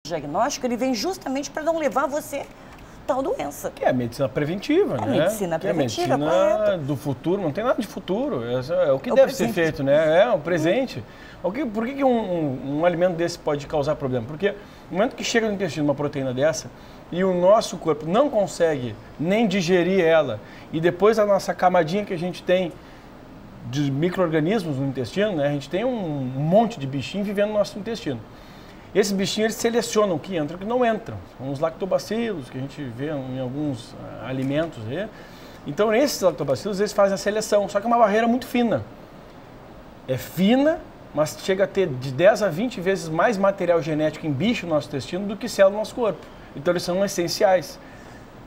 diagnóstico, ele vem justamente para não levar você a tal doença. Que é a medicina preventiva, né? A medicina preventiva, que é a medicina do futuro, não tem nada de futuro, é o que deve ser feito, né? É o presente. Por que um alimento desse pode causar problema? Porque no momento que chega no intestino uma proteína dessa e o nosso corpo não consegue nem digerir ela, e depois a nossa camadinha que a gente tem de micro-organismos no intestino, né? A gente tem um monte de bichinho vivendo no nosso intestino. Esses bichinhos eles selecionam o que entra e o que não entra. São os lactobacilos que a gente vê em alguns alimentos. Então esses lactobacilos eles fazem a seleção, só que é uma barreira muito fina. É fina, mas chega a ter de 10 a 20 vezes mais material genético em bicho no nosso intestino do que célula no nosso corpo. Então eles são essenciais.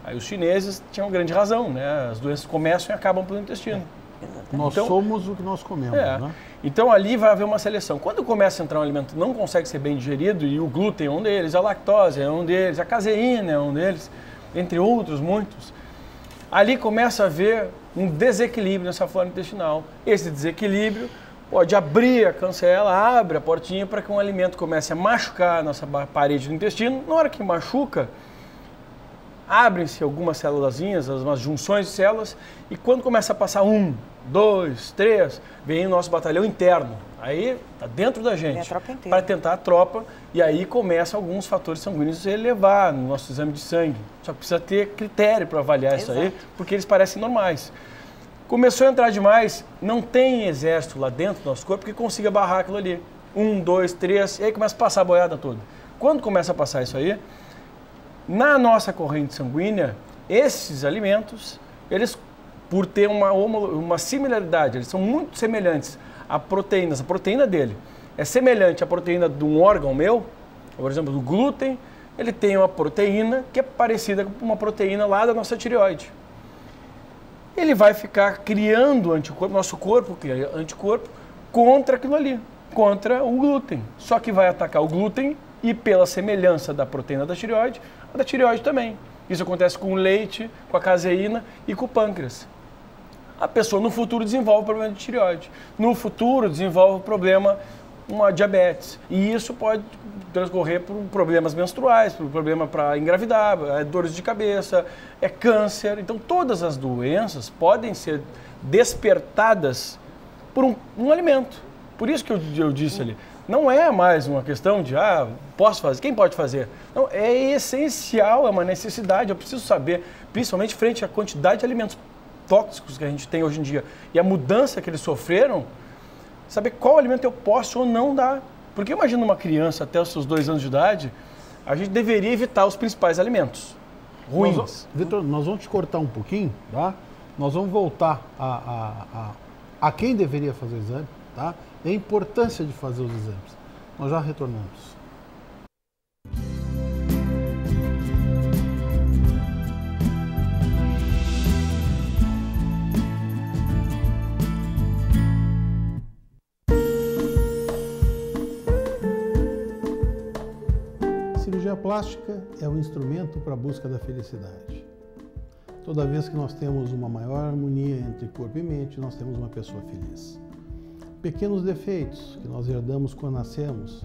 Aí os chineses tinham grande razão, né? As doenças começam e acabam pelo intestino. Nós somos o que nós comemos, né? Então ali vai haver uma seleção. Quando começa a entrar um alimento que não consegue ser bem digerido, e o glúten é um deles, a lactose é um deles, a caseína é um deles, entre outros muitos, ali começa a haver um desequilíbrio nessa flora intestinal. Esse desequilíbrio pode abrir a cancela, abre a portinha para que um alimento comece a machucar a nossa parede do intestino. Na hora que machuca, abrem-se algumas célulazinhas, umas junções de células, e quando começa a passar 1, 2, 3, vem o nosso batalhão interno. Aí está dentro da gente, para tentar a tropa, e aí começam alguns fatores sanguíneos a elevar no nosso exame de sangue. Só que precisa ter critério para avaliar isso aí, porque eles parecem normais. Começou a entrar demais, não tem exército lá dentro do nosso corpo que consiga barrar aquilo ali. 1, 2, 3, e aí começa a passar a boiada toda. Quando começa a passar isso aí, na nossa corrente sanguínea, esses alimentos, eles, por ter uma similaridade, eles são muito semelhantes a proteínas. A proteína dele é semelhante à proteína de um órgão meu, por exemplo, do glúten, ele tem uma proteína que é parecida com uma proteína lá da nossa tireoide. Ele vai ficar criando anticorpo, nosso corpo cria anticorpo contra aquilo ali, contra o glúten. Só que vai atacar o glúten e pela semelhança da proteína da tireoide, a da tireoide também. Isso acontece com o leite, com a caseína e com o pâncreas. A pessoa no futuro desenvolve problema de tireoide. No futuro desenvolve problema, uma diabetes. E isso pode transcorrer por problemas menstruais, por problema para engravidar, dores de cabeça, câncer. Então todas as doenças podem ser despertadas por um alimento. Por isso que eu disse ali. Não é mais uma questão de, posso fazer, quem pode fazer? Não, é essencial, é uma necessidade, eu preciso saber, principalmente frente à quantidade de alimentos tóxicos que a gente tem hoje em dia e a mudança que eles sofreram, saber qual alimento eu posso ou não dar. Porque imagina uma criança até os seus 2 anos de idade, a gente deveria evitar os principais alimentos ruins. Vitor, nós vamos te cortar um pouquinho, tá? Nós vamos voltar a quem deveria fazer o exame, tá? E a importância de fazer os exames. Nós já retornamos. Cirurgia plástica é um instrumento para a busca da felicidade. Toda vez que nós temos uma maior harmonia entre corpo e mente, nós temos uma pessoa feliz. Pequenos defeitos que nós herdamos quando nascemos,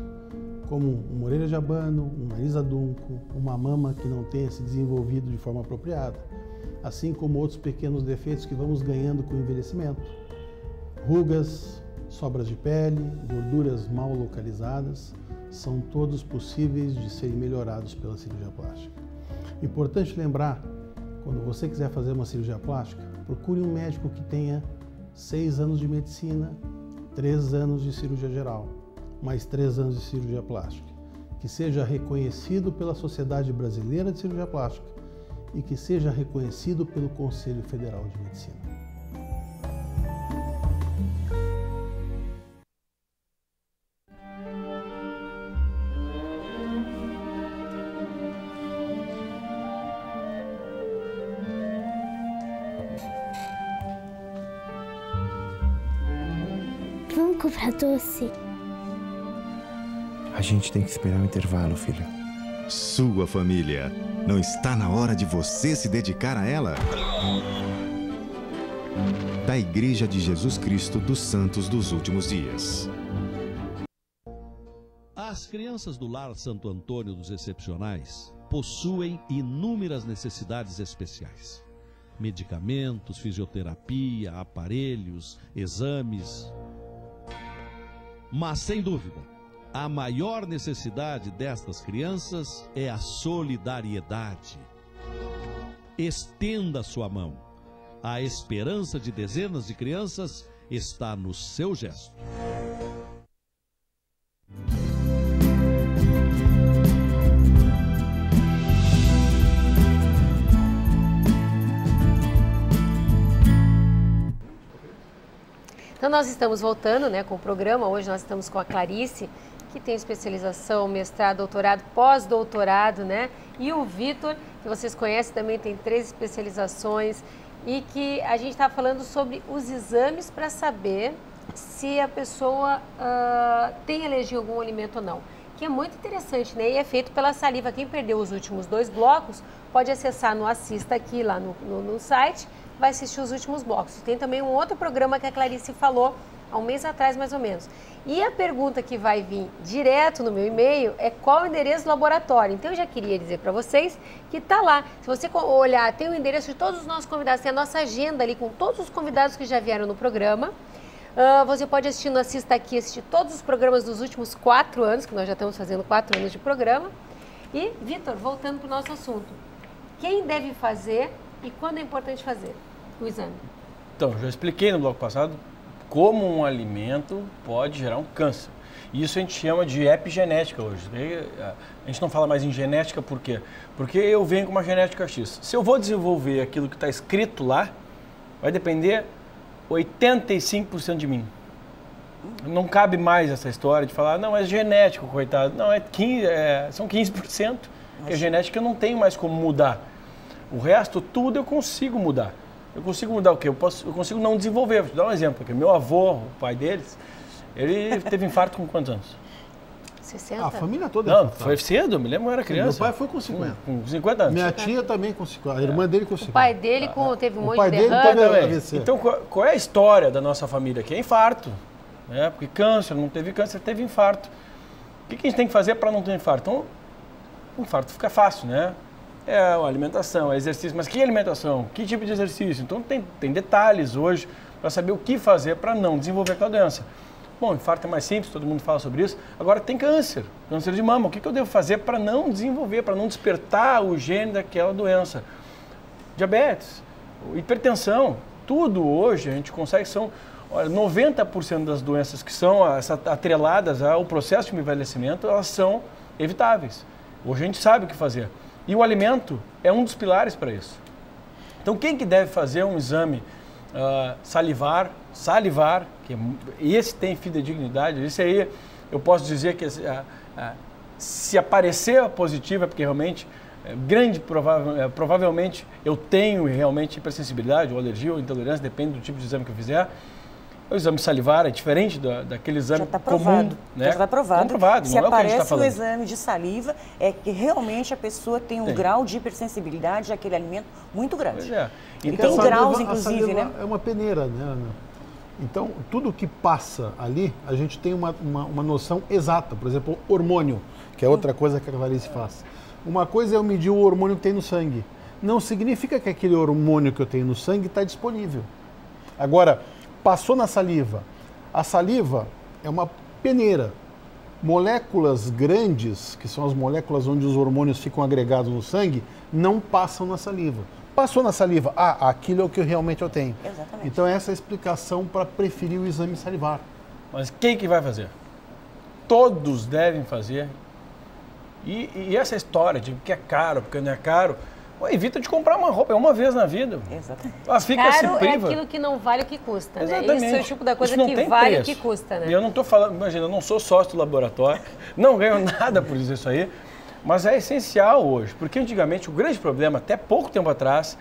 como uma orelha de abano, um nariz adunco, uma mama que não tenha se desenvolvido de forma apropriada, assim como outros pequenos defeitos que vamos ganhando com o envelhecimento. Rugas, sobras de pele, gorduras mal localizadas, são todos possíveis de serem melhorados pela cirurgia plástica. Importante lembrar, quando você quiser fazer uma cirurgia plástica, procure um médico que tenha 6 anos de medicina, 3 anos de cirurgia geral, mais 3 anos de cirurgia plástica, que seja reconhecido pela Sociedade Brasileira de Cirurgia Plástica e que seja reconhecido pelo Conselho Federal de Medicina. Vamos comprar doce. A gente tem que esperar o intervalo, filho. Sua família. Não está na hora de você se dedicar a ela? Da Igreja de Jesus Cristo dos Santos dos Últimos Dias. A As crianças do Lar Santo Antônio dos Excepcionais possuem inúmeras necessidades especiais. Medicamentos, fisioterapia, aparelhos, exames. Mas, sem dúvida, a maior necessidade destas crianças é a solidariedade. Estenda sua mão. A esperança de dezenas de crianças está no seu gesto. Então nós estamos voltando, né, com o programa. Hoje nós estamos com a Clarice, que tem especialização, mestrado, doutorado, pós-doutorado, né? E o Vitor, que vocês conhecem, também tem 3 especializações. E que a gente está falando sobre os exames para saber se a pessoa tem alergia a algum alimento ou não. Que é muito interessante, né? E é feito pela saliva. Quem perdeu os últimos 2 blocos pode acessar no Assista aqui, lá no site, vai assistir os últimos blocos. Tem também um outro programa que a Clarice falou há um mês atrás, mais ou menos. E a pergunta que vai vir direto no meu e-mail é qual o endereço do laboratório. Então, eu já queria dizer para vocês que está lá. Se você olhar, tem o endereço de todos os nossos convidados, tem a nossa agenda ali com todos os convidados que já vieram no programa. Você pode assistir no Assista Aqui, assistir todos os programas dos últimos 4 anos, que nós já estamos fazendo 4 anos de programa. E, Vitor, voltando para o nosso assunto. Quem deve fazer e quando é importante fazer o exame? Então, já expliquei no bloco passado como um alimento pode gerar um câncer. Isso a gente chama de epigenética hoje. A gente não fala mais em genética por quê? Porque eu venho com uma genética X. Se eu vou desenvolver aquilo que está escrito lá, vai depender 85% de mim. Não cabe mais essa história de falar, não, é genético, coitado. Não, são 15%. Porque a genética eu não tenho mais como mudar. O resto, tudo eu consigo mudar. Eu consigo mudar o quê? Eu consigo não desenvolver. Vou te dar um exemplo. Porque meu avô, o pai deles, ele teve infarto com quantos anos? 60? A família toda. Não, foi cedo. Eu me lembro, eu era criança. Meu pai foi com 50. Com 50 anos. Minha tia também com 50. A irmã dele com 50. O pai dele teve um monte de derrame. Também. Então, qual é a história da nossa família aqui? É infarto. Né? Porque câncer, não teve câncer, teve infarto. O que a gente tem que fazer para não ter infarto? Então, o infarto fica fácil, né? É a alimentação, é exercício. Mas que alimentação? Que tipo de exercício? Então, tem detalhes hoje para saber o que fazer para não desenvolver aquela doença. Bom, infarto é mais simples, todo mundo fala sobre isso. Agora, tem câncer de mama. O que eu devo fazer para não desenvolver, para não despertar o gene daquela doença? Diabetes, hipertensão, tudo hoje a gente consegue, são 90% das doenças que são atreladas ao processo de envelhecimento, elas são evitáveis. Hoje a gente sabe o que fazer. E o alimento é um dos pilares para isso. Então, quem que deve fazer um exame salivar, esse tem fidedignidade, esse aí eu posso dizer que se aparecer positivo é porque realmente, provavelmente eu tenho realmente hipersensibilidade ou alergia ou intolerância, depende do tipo de exame que eu fizer. O exame salivar é diferente daquele exame comum. Né? Já está provado. Comprovado, se não é o que a gente aparece está falando. o exame de saliva, é que realmente a pessoa tem um grau de hipersensibilidade àquele alimento muito grande. Pois é. Então, tem graus, inclusive, né? É uma peneira, né, Ana? Então, tudo que passa ali, a gente tem uma noção exata. Por exemplo, hormônio, que é outra coisa que a Clarice faz. Uma coisa é eu medir o hormônio que tem no sangue. Não significa que aquele hormônio que eu tenho no sangue está disponível. Agora, passou na saliva. A saliva é uma peneira. Moléculas grandes, que são as moléculas onde os hormônios ficam agregados no sangue, não passam na saliva. Passou na saliva, aquilo é o que realmente eu tenho. Exatamente. Então essa é a explicação para preferir o exame salivar. Mas quem que vai fazer? Todos devem fazer. E essa história de que é caro, porque não é caro, evita de comprar uma roupa, uma vez na vida. Exatamente. Ela fica Caro se priva. é aquilo que não vale o que custa, Exatamente. né? Isso é o tipo da coisa Isso não que tem vale preço. o que custa, né? E eu não estou falando, imagina, eu não sou sócio do laboratório, não ganho nada por dizer isso aí, mas é essencial hoje, porque antigamente o grande problema, até pouco tempo atrás,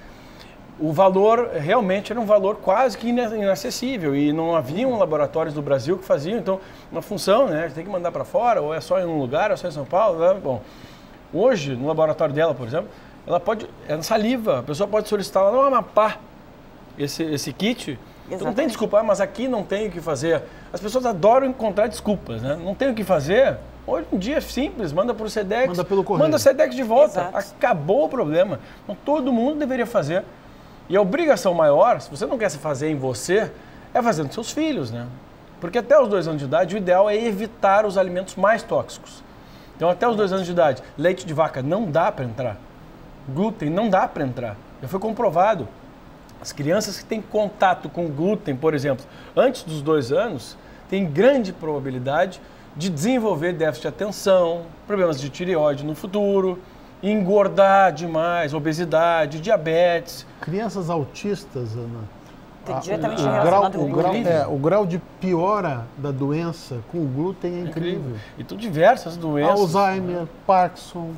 o valor realmente era um valor quase que inacessível e não haviam laboratórios do Brasil que faziam, então, uma função, né, tem que mandar para fora, ou é só em um lugar, ou é só em São Paulo, né? Bom, hoje, no laboratório dela, por exemplo, ela pode, é saliva, a pessoa pode solicitar lá no Amapá esse kit. Então não tem desculpa, mas aqui não tem o que fazer. As pessoas adoram encontrar desculpas, né? Não tem o que fazer, Hoje em dia é simples, manda por Sedex, manda pelo correio. manda Sedex de volta, Exato. acabou o problema. Então todo mundo deveria fazer. E a obrigação maior, se você não quer se fazer em você, é fazer nos seus filhos, né? Porque até os 2 anos de idade, o ideal é evitar os alimentos mais tóxicos. Então até os 2 anos de idade, leite de vaca não dá para entrar, glúten não dá para entrar. Já foi comprovado. As crianças que têm contato com glúten, por exemplo, antes dos 2 anos, têm grande probabilidade de desenvolver déficit de atenção, problemas de tireoide no futuro, engordar demais, obesidade, diabetes. Crianças autistas, Ana, Tem diretamente relacionado com o glúten. o grau de piora da doença com o glúten é incrível. E tem diversas doenças. Alzheimer, Parkinson,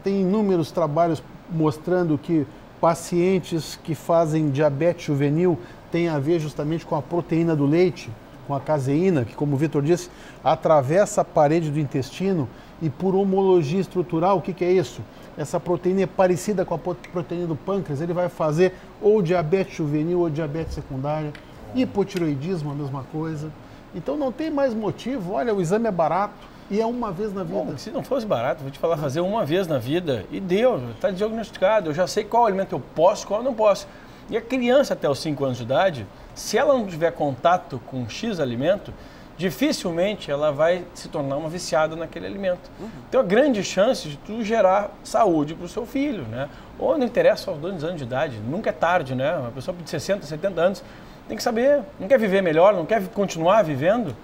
tem inúmeros trabalhos mostrando que pacientes que fazem diabetes juvenil têm a ver justamente com a proteína do leite, com a caseína, que, como o Vitor disse, atravessa a parede do intestino e por homologia estrutural, o que é isso? Essa proteína é parecida com a proteína do pâncreas, ele vai fazer ou diabetes juvenil ou diabetes secundária, hipotiroidismo, a mesma coisa. Então não tem mais motivo, olha, o exame é barato e é uma vez na vida. Bom, se não fosse barato, vou te falar, fazer uma vez na vida e deu, está diagnosticado, eu já sei qual alimento eu posso, qual eu não posso. E a criança até os 5 anos de idade, se ela não tiver contato com X alimento, dificilmente ela vai se tornar uma viciada naquele alimento. Então a grande chance de tu gerar saúde para o seu filho, né? Ou não interessa aos 2 anos de idade, nunca é tarde, né? Uma pessoa de 60, 70 anos tem que saber, não quer viver melhor, não quer continuar vivendo.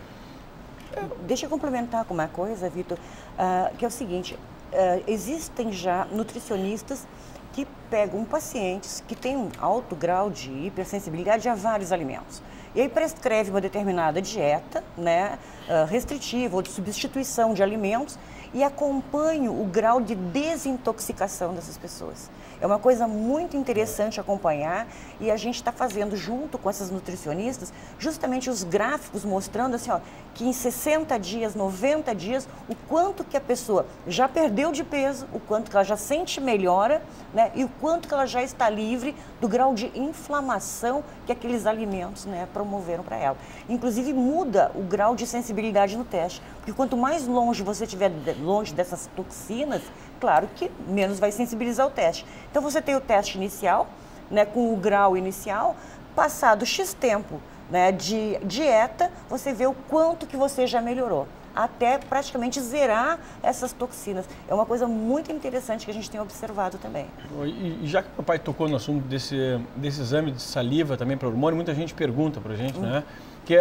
Deixa eu complementar com uma coisa, Vitor, que é o seguinte, existem já nutricionistas que pegam pacientes que têm um alto grau de hipersensibilidade a vários alimentos. E aí prescreve uma determinada dieta, né, restritiva ou de substituição de alimentos e acompanha o grau de desintoxicação dessas pessoas. É uma coisa muito interessante acompanhar e a gente está fazendo junto com essas nutricionistas justamente os gráficos mostrando assim, ó, que em 60 dias, 90 dias, o quanto que a pessoa já perdeu de peso, o quanto que ela já sente melhora, né, e o quanto que ela já está livre do grau de inflamação que aqueles alimentos, né, promoveram para ela. Inclusive muda o grau de sensibilidade no teste, porque quanto mais longe você estiver longe dessas toxinas, claro que menos vai sensibilizar o teste. Então você tem o teste inicial, né, com o grau inicial, passado X tempo, né, de dieta, você vê o quanto que você já melhorou, até praticamente zerar essas toxinas. É uma coisa muito interessante que a gente tem observado também. E já que o papai tocou no assunto desse exame de saliva também para hormônio, muita gente pergunta para a gente, né, que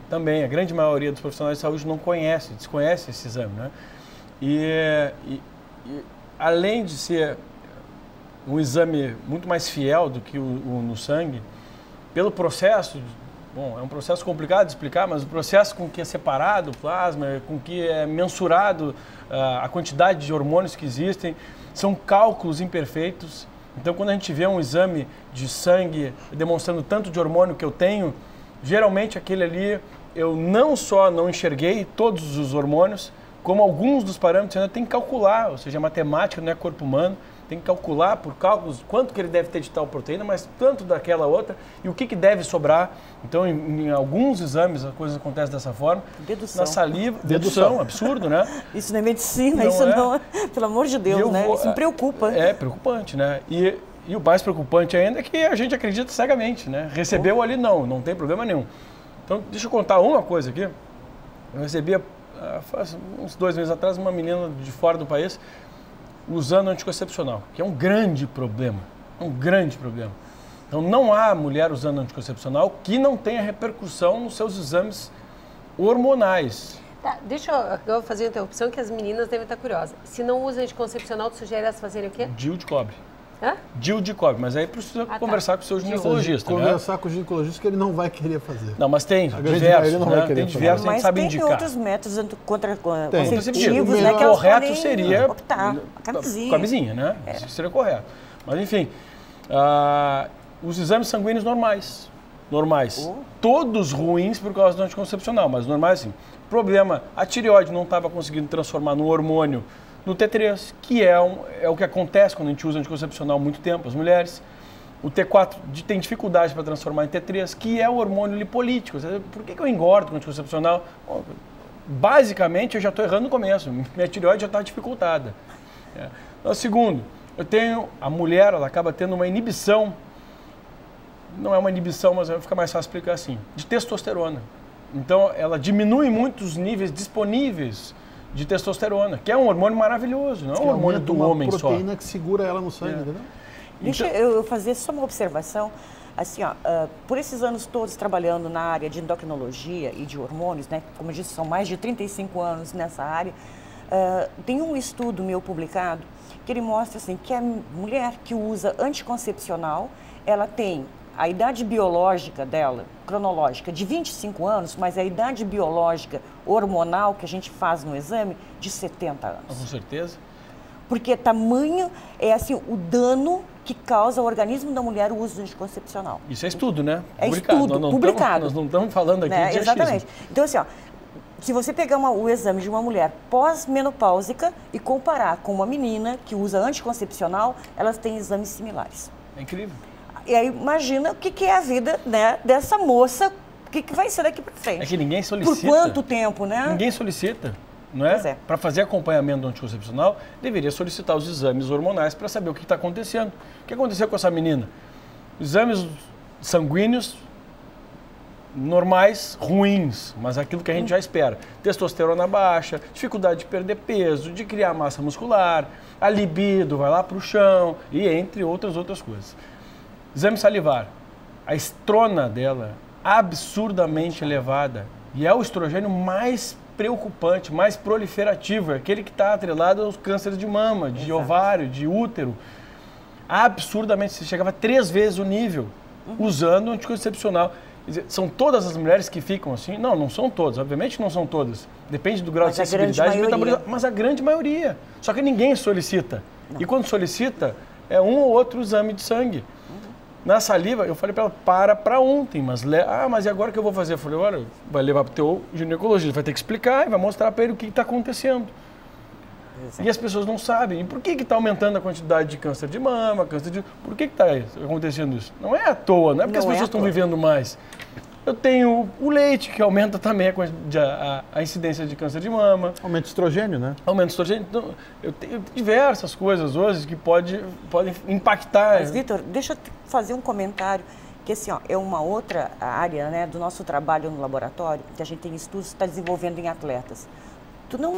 também a grande maioria dos profissionais de saúde não conhece, desconhece esse exame, né? E além de ser um exame muito mais fiel do que o no sangue, pelo processo, bom, é um processo complicado de explicar, mas o processo com que é separado o plasma, com que é mensurado a quantidade de hormônios que existem, são cálculos imperfeitos. Então, quando a gente vê um exame de sangue demonstrando tanto de hormônio que eu tenho, geralmente aquele ali, eu não só não enxerguei todos os hormônios, como alguns dos parâmetros ainda tem que calcular, ou seja, a matemática não é corpo humano, tem que calcular por cálculos quanto que ele deve ter de tal proteína, mas tanto daquela outra e o que deve sobrar. Então, em alguns exames a coisa acontece dessa forma. Dedução. Na saliva, dedução, absurdo, né? Isso não é medicina, Não isso é. não é, pelo amor de Deus, né? Isso me preocupa. É preocupante, né? E o mais preocupante ainda é que a gente acredita cegamente, né? Recebeu ali, não tem problema nenhum. Então, deixa eu contar uma coisa aqui. Eu recebia, faz uns 2 meses atrás, uma menina de fora do país usando anticoncepcional, que é um grande problema, Então, não há mulher usando anticoncepcional que não tenha repercussão nos seus exames hormonais. Tá, eu vou fazer uma interrupção que as meninas devem estar curiosas. Se não usa anticoncepcional, tu sugere elas fazerem o quê? DIU de cobre. Hã? DIU de cobre, mas aí precisa conversar com o seu ginecologista, né? Conversar com o ginecologista que ele não vai querer fazer. Não, mas tem grande diversos, maioria não vai né? querer Tem diversos, a gente Mas sabe tem indicar. outros métodos contraceptivos, Contraceptivo. né? Que elas correto podem seria optar. A camisinha. Camisinha, né? Isso seria correto. Mas enfim, os exames sanguíneos normais. Todos ruins por causa do anticoncepcional, mas normais sim. Problema, a tireoide não estava conseguindo transformar no hormônio no T3, que é o que acontece quando a gente usa anticoncepcional há muito tempo, as mulheres. O T4 tem dificuldade para transformar em T3, que é o hormônio lipolítico. Por que eu engordo com anticoncepcional? Bom, basicamente, eu já estou errando no começo. Minha tireoide já está dificultada. Então, segundo, a mulher, ela acaba tendo uma inibição, não é uma inibição, mas fica mais fácil explicar assim, de testosterona. Então, ela diminui muito os níveis disponíveis de testosterona, que é um hormônio maravilhoso, não é um hormônio do homem só. Uma proteína que segura ela no sangue, entendeu? Deixa eu fazer só uma observação. Assim, ó, por esses anos todos trabalhando na área de endocrinologia e de hormônios, né, como eu disse, são mais de 35 anos nessa área, tem um estudo meu publicado que ele mostra assim, que a mulher que usa anticoncepcional, ela tem a idade biológica dela, cronológica, de 25 anos, mas a idade biológica hormonal que a gente faz no exame, de 70 anos. Com certeza. Porque tamanho é assim, o dano que causa ao organismo da mulher o uso do anticoncepcional. Isso é estudo, né? É estudo, publicado. Nós não estamos falando aqui de exatamente. achismo. Então, assim, ó, se você pegar o exame de uma mulher pós-menopáusica e comparar com uma menina que usa anticoncepcional, elas têm exames similares. É incrível. E aí, imagina o que é a vida, né, dessa moça, o que vai ser daqui para frente. É que ninguém solicita. Por quanto tempo, né? Ninguém solicita. Não é? Pois é. Para fazer acompanhamento do anticoncepcional, deveria solicitar os exames hormonais para saber o que está acontecendo. O que aconteceu com essa menina? Exames sanguíneos normais, ruins, mas aquilo que a gente já espera. Testosterona baixa, dificuldade de perder peso, de criar massa muscular, a libido vai lá para o chão e entre outras coisas. Exame salivar. A estrona dela absurdamente elevada e é o estrogênio mais preocupante, mais proliferativo, é aquele que está atrelado aos cânceres de mama, de ovário, de útero. Absurdamente, você chegava 3 vezes o nível usando o anticoncepcional. Quer dizer, são todas as mulheres que ficam assim? Não, não são todas, obviamente não são todas. Depende do grau de sensibilidade e metabolismo, mas a grande maioria. Só que ninguém solicita. Não. E quando solicita, é um ou outro exame de sangue. Na saliva, eu falei para ela, para ontem, mas e agora o que eu vou fazer? Eu falei, olha, vai levar para o teu ginecologista, vai ter que explicar e vai mostrar para ele o que está acontecendo. Exato. E as pessoas não sabem. E por que está aumentando a quantidade de câncer de mama, Por que está acontecendo isso? Não é à toa, não é porque as pessoas estão vivendo mais. Eu tenho o leite, que aumenta também a incidência de câncer de mama. Aumenta o estrogênio, né? Aumenta o estrogênio. Então, eu tenho diversas coisas hoje que podem impactar. Mas, Vitor, deixa eu fazer um comentário, que assim, ó, é uma outra área, né, do nosso trabalho no laboratório, que a gente tem estudos que está desenvolvendo em atletas. Tu não